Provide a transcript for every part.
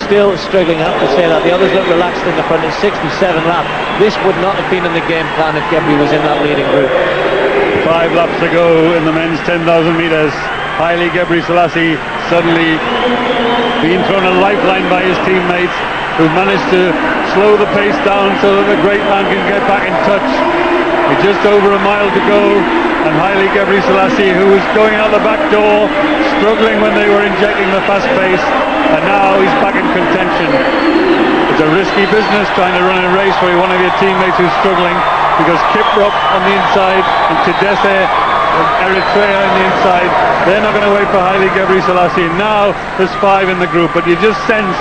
still struggling, I have to say that. The others look relaxed in the front. It's 67 lap. This would not have been in the game plan if Gebri was in that leading group. 5 laps to go in the men's 10,000 metres. Haile Gebrselassie suddenly being thrown a lifeline by his teammates, who've managed to slow the pace down so that the great man can get back in touch. With just over a mile to go, and Haile Gebrselassie, who was going out the back door, struggling when they were injecting the fast pace, and now he's back in contention. It's a risky business trying to run a race for one of your teammates who's struggling, because Kiprop on the inside and Tadese Eritrea on the inside, they're not going to wait for Haile Gebrselassie. Now there's 5 in the group, but you just sense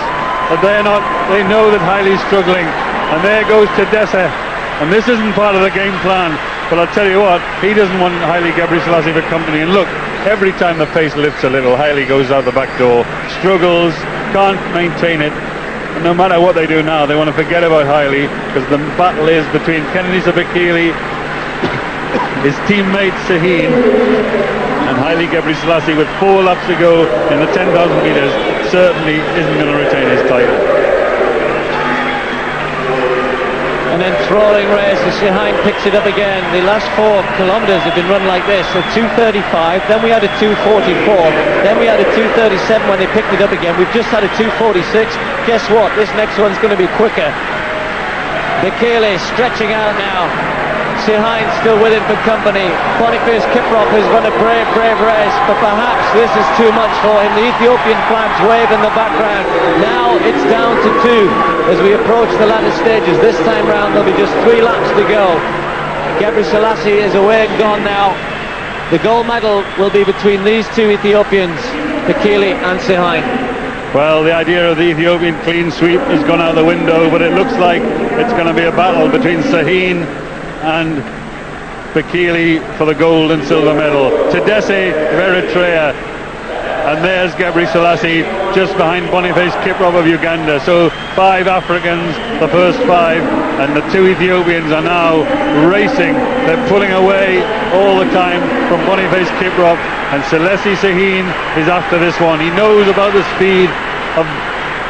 that they know that Haile's struggling, and there goes Tadese, and this isn't part of the game plan, but I'll tell you what, he doesn't want Haile Gebrselassie for company. And look, every time the pace lifts a little, Haile goes out the back door, struggles, can't maintain it. And no matter what they do now, they want to forget about Haile, because the battle is between Kenenisa Bekele, his teammate Sihine, and Haile Gebrselassie. With 4 laps to go in the 10,000 metres, certainly isn't going to retain his title. An enthralling race as Sihine picks it up again. The last 4 kilometres have been run like this, so 2:35, then we had a 2:44, then we had a 2:37 when they picked it up again. We've just had a 2:46. Guess what? This next one's going to be quicker. Bekele stretching out now. Sihine still with him for company. Boniface Kiprop has run a brave race, but perhaps this is too much for him. The Ethiopian flags wave in the background. Now it's down to 2 as we approach the latter stages. This time round there'll be just 3 laps to go. Gebrselassie is away and gone now. The gold medal will be between these 2 Ethiopians, Bekele and Sihine. Well, the idea of the Ethiopian clean sweep has gone out the window, but it looks like it's going to be a battle between Sihine and Bekele for the gold and silver medal. Tadese Eritrea, and there's Gebrselassie just behind Boniface Kiprop of Uganda. So 5 Africans, the first 5, and the 2 Ethiopians are now racing. They're pulling away all the time from Boniface Kiprop, and Sileshi Sihine is after this one. He knows about the speed of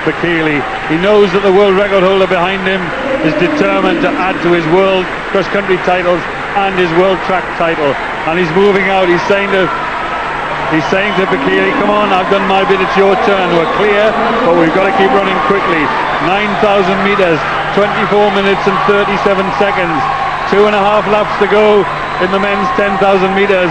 Bekele. He knows that the world record holder behind him is determined to add to his world cross-country titles and his world track title, and he's moving out. He's saying to Bekele, come on, I've done my bit, it's your turn. We're clear, but we've got to keep running quickly. 9,000 metres, 24 minutes and 37 seconds, 2.5 laps to go in the men's 10,000 metres,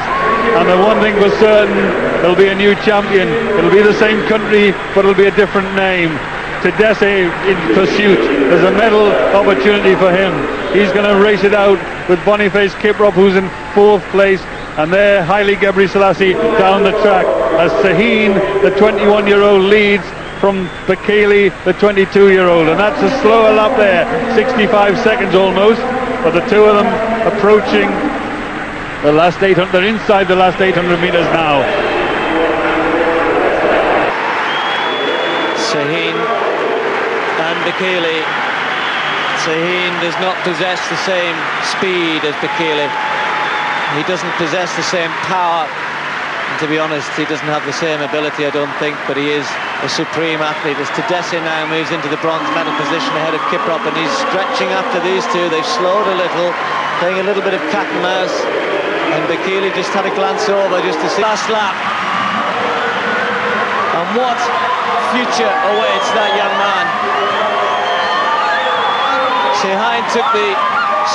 and the one thing for certain, there'll be a new champion. It'll be the same country, but it'll be a different name. Tadese in pursuit. There's a medal opportunity for him. He's going to race it out with Boniface Kiprop, who's in 4th place, and there Haile Gebrselassie down the track as Sihine, the 21-year-old, leads from Bekele, the 22-year-old, and that's a slower lap there, 65 seconds almost, but the 2 of them approaching the last 800. They're inside the last 800 metres now. Sihine and Bekele. Sihine does not possess the same speed as Bekele. He doesn't possess the same power. And to be honest, he doesn't have the same ability, I don't think, but he is a supreme athlete. As Tadese now moves into the bronze medal position ahead of Kiprop, and he's stretching after these 2. They've slowed a little, playing a little bit of cat and mouse, and Bekele just had a glance over just to see last lap. And what future awaits that young man. Sihine took the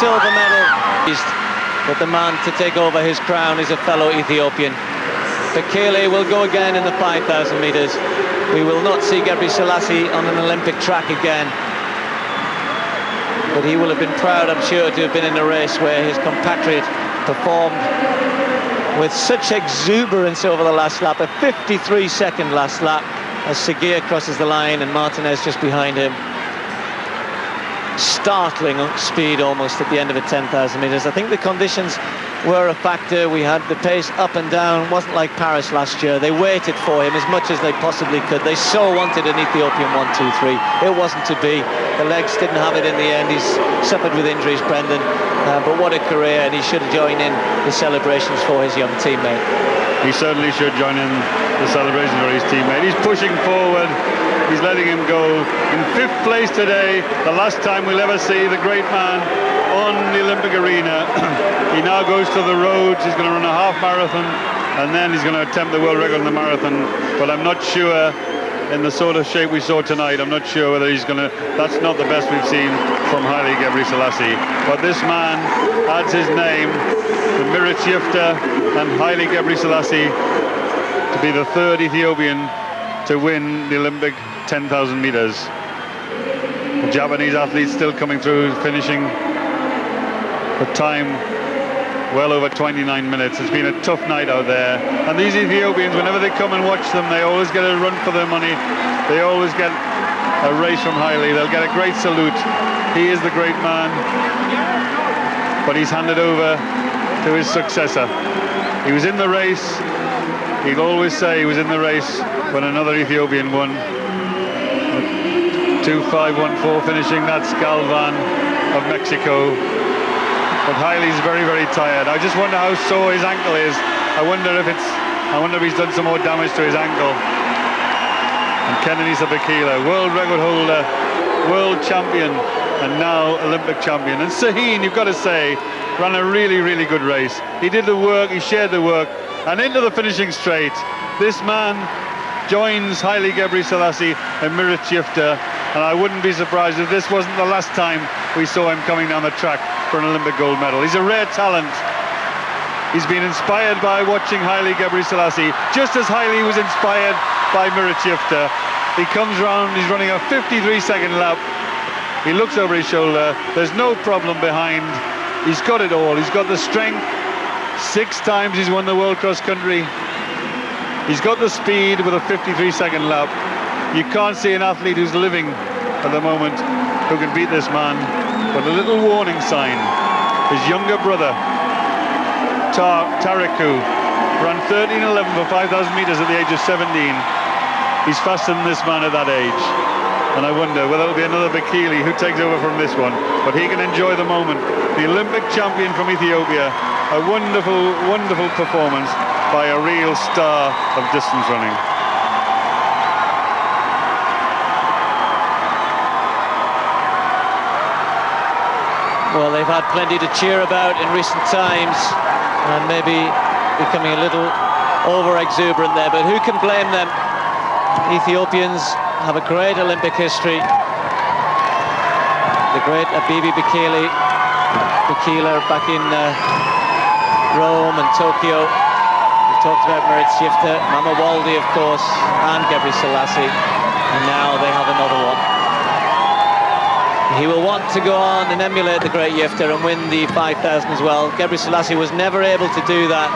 silver medal, but the man to take over his crown is a fellow Ethiopian. Bekele will go again in the 5,000 metres. We will not see Gebrselassie on an Olympic track again, but he will have been proud, I'm sure, to have been in a race where his compatriot performed with such exuberance over the last lap. A 53-second last lap as Seguir crosses the line and Martinez just behind him. Startling speed almost at the end of a 10,000 metres. I think the conditions were a factor. We had the pace up and down. It wasn't like Paris last year. They waited for him as much as they possibly could. They so wanted an Ethiopian 1-2-3. It wasn't to be. The legs didn't have it in the end. He's suffered with injuries, Brendan, but what a career, and he should join in the celebrations for his young teammate. He certainly should join in the celebrations for his teammate. He's pushing forward. He's letting him go in 5th place today, the last time we'll ever see the great man on the Olympic arena. He now goes to the roads. He's going to run a half marathon, and then he's going to attempt the world record in the marathon. But I'm not sure, in the sort of shape we saw tonight, I'm not sure whether he's going to... That's not the best we've seen from Haile Gebrselassie. But this man adds his name to Mirit Yifter and Haile Gebrselassie to be the 3rd Ethiopian to win the Olympic 10,000 meters. The Japanese athletes still coming through, finishing the time well over 29 minutes. It's been a tough night out there, and these Ethiopians, whenever they come and watch them, they always get a run for their money. They always get a race from Haile. They'll get a great salute. He is the great man, but he's handed over to his successor. He was in the race. He'll always say he was in the race when another Ethiopian won. 2:5:14 finishing. That's Galvan of Mexico. But Haile's very, very tired. I just wonder how sore his ankle is. I wonder if he's done some more damage to his ankle. And Kenenisa Bekele, world record holder, world champion, and now Olympic champion. And Sihine, you've got to say, ran a really, really good race. He did the work, he shared the work, and into the finishing straight. This man joins Haile Gebrselassie and Mirit Yifter, and I wouldn't be surprised if this wasn't the last time we saw him coming down the track for an Olympic gold medal. He's a rare talent. He's been inspired by watching Haile Gebrselassie, just as Haile was inspired by Mirit Yifter. He comes round, he's running a 53-second lap. He looks over his shoulder. There's no problem behind. He's got it all. He's got the strength. 6 times he's won the World Cross Country. He's got the speed with a 53-second lap. You can't see an athlete who's living at the moment who can beat this man. But a little warning sign. His younger brother, Tariku, ran 13:11 for 5,000 meters at the age of 17. He's faster than this man at that age. And I wonder whether it'll be another Bekele who takes over from this one. But he can enjoy the moment. The Olympic champion from Ethiopia. A wonderful, wonderful performance by a real star of distance running. Well, they've had plenty to cheer about in recent times, and maybe becoming a little over-exuberant there, but who can blame them? Ethiopians have a great Olympic history. The great Abibi Bekele back in Rome and Tokyo. We talked about Mirit Yifter, Mama Waldi, of course, and Gebrselassie, and now they have another one. He will want to go on and emulate the great Yifter and win the 5,000 as well. Gebrselassie was never able to do that,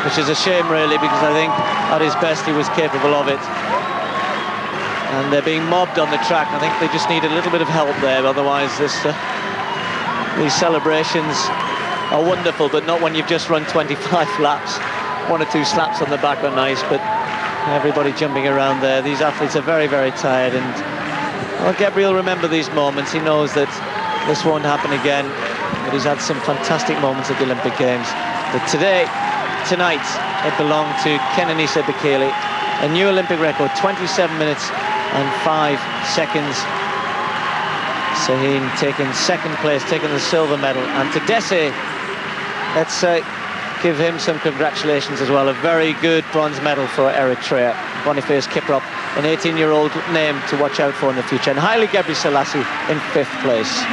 which is a shame, really, because I think at his best he was capable of it. And they're being mobbed on the track. I think they just need a little bit of help there, otherwise these celebrations are wonderful, but not when you've just run 25 laps. 1 or 2 slaps on the back are nice, but everybody jumping around there. These athletes are very, very tired, and well, Gebre will remember these moments. He knows that this won't happen again, but he's had some fantastic moments at the Olympic Games. But tonight, it belonged to Kenenisa Bekele, a new Olympic record, 27 minutes and 5 seconds. Sihine taking 2nd place, taking the silver medal, and Tadese, let's give him some congratulations as well. A very good bronze medal for Eritrea. Boniface Kiprop, an 18-year-old name to watch out for in the future. And Haile Gebrselassie in 5th place.